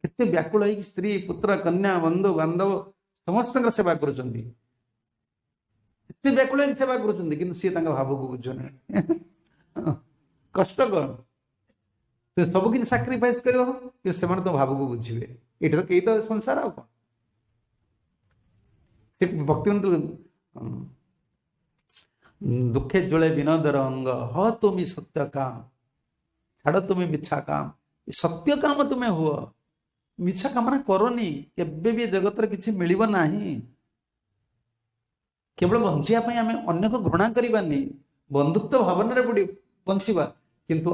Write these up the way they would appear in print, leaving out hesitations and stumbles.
କେତେ ବ୍ୟାକୁଳ ହେଇକି ସ୍ତ୍ରୀ ପୁତ୍ର କନ୍ୟା ବନ୍ଧୁ ବାନ୍ଧବ ସମସ୍ତଙ୍କର ସେବା କରୁଛନ୍ତି, ଏତେ ବ୍ୟାକୁଳ ହେଇକି ସେବା କରୁଛନ୍ତି, କିନ୍ତୁ ସିଏ ତାଙ୍କ ଭାବକୁ ବୁଝୁନି। କଷ୍ଟ କଣ? ସବୁ କିଛି ସାକ୍ରିଫାଇସ୍ କରିବ, କିନ୍ତୁ ସେମାନେ ତ ଭାବକୁ ବୁଝିବେ। ଏଇଟା ତ କେହି ତ ସଂସାର ଆଉ କଣ। ସେ ଭକ୍ତିବନ୍ତ ଦୁଃଖେ ଜଳେ ବିନୋଦର ଅଙ୍ଗ ହ ତୁମି ସତ୍ୟ କାମ ଛାଡ଼ ତୁମେ ମିଛା କାମ। ସତ୍ୟ କାମ ତୁମେ ହୁଅ, ମିଛା କାମନା କରନି। କେବେ ବି ଜଗତରେ କିଛି ମିଳିବ ନାହିଁ। କେବଳ ବଞ୍ଚିବା ପାଇଁ ଆମେ ଅନ୍ୟକୁ ଘୃଣା କରିବାନି, ବନ୍ଧୁତ୍ୱ ଭାବନାରେ ବଞ୍ଚିବା, କିନ୍ତୁ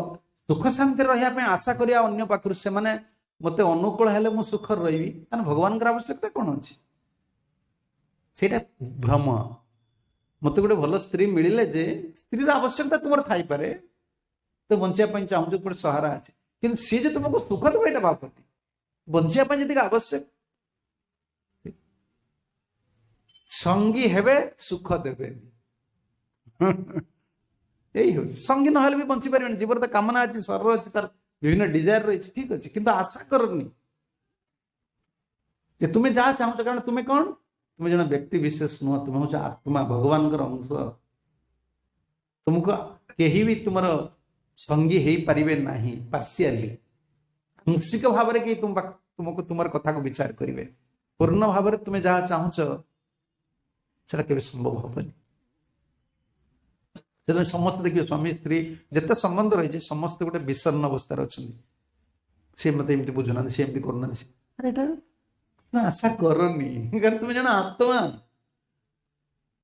ସୁଖ ଶାନ୍ତିରେ ରହିବା ପାଇଁ ଆଶା କରିବା ଅନ୍ୟ ପାଖରୁ। ସେମାନେ ମତେ ଅନୁକୂଳ ହେଲେ ମୁଁ ସୁଖରେ ରହିବି, ତାହେଲେ ଭଗବାନଙ୍କର ଆବଶ୍ୟକତା କଣ ଅଛି? ସେଇଟା ଭ୍ରମ। ମତେ ଗୋଟେ ଭଲ ସ୍ତ୍ରୀ ମିଳିଲେ ଯେ ସ୍ତ୍ରୀର ଆବଶ୍ୟକତା ତୁମର ଥାଇପାରେ, ତ ବଞ୍ଚିବା ପାଇଁ ଚାହୁଁଛ, ଗୋଟେ ସହାରା ଅଛି, କିନ୍ତୁ ସିଏ ଯେ ତୁମକୁ ସୁଖ ଦେବ ଏଇଟା ଭାବନି। ବଞ୍ଚିବା ପାଇଁ ଯେତିକି ଆବଶ୍ୟକ, ସଙ୍ଗୀ ହେବେ ସୁଖ ଦେବେନି। ଏଇ ହଉଛି ସଙ୍ଗୀ ନହେଲେ ବି ବଞ୍ଚି ପାରିବେନି। ଜୀବନ ତ କାମନା ଅଛି, ଶରୀର ଅଛି, ତାର ବିଭିନ୍ନ ଡିଜାୟାର ରହିଛି, ଠିକ ଅଛି, କିନ୍ତୁ ଆଶା କରନି ଯେ ତୁମେ ଯାହା ଚାହୁଁଛ। କାରଣ ତୁମେ କଣ? ତୁମେ ଜଣେ ବ୍ୟକ୍ତି ବିଶେଷ ନୁହଁ, ତୁମେ ହଉଛ ଆତ୍ମା, ଭଗବାନଙ୍କର ଅଂଶ। ତୁମକୁ କେହି ବି ତୁମର ସଙ୍ଗୀ ହେଇପାରିବେ ନାହିଁ। ପାର୍ସିଆଲି, ଆଂଶିକ ଭାବରେ କେହି ତୁମକୁ ତୁମର କଥାକୁ ବିଚାର କରିବେ। ପୂର୍ଣ୍ଣ ଭାବରେ ତୁମେ ଯାହା ଚାହୁଁଛ ସେଟା କେବେ ସମ୍ଭବ ହବନି। ସେଥିପାଇଁ ସମସ୍ତେ ଦେଖିବେ, ସ୍ୱାମୀ ସ୍ତ୍ରୀ ଯେତେ ସମ୍ବନ୍ଧ ରହିଛି, ସମସ୍ତେ ଗୋଟେ ବିଷର୍ଣ୍ଣ ଅବସ୍ଥାରେ ଅଛନ୍ତି। ସେ ମତେ ଏମିତି ବୁଝୁନାହାନ୍ତି, ସେ ଏମିତି କରୁନାହାନ୍ତି। ଆରେ ଏଟା ତୁମେ ଆଶା କରନି, କାରଣ ତୁମେ ଜଣେ ଆତ୍ମା।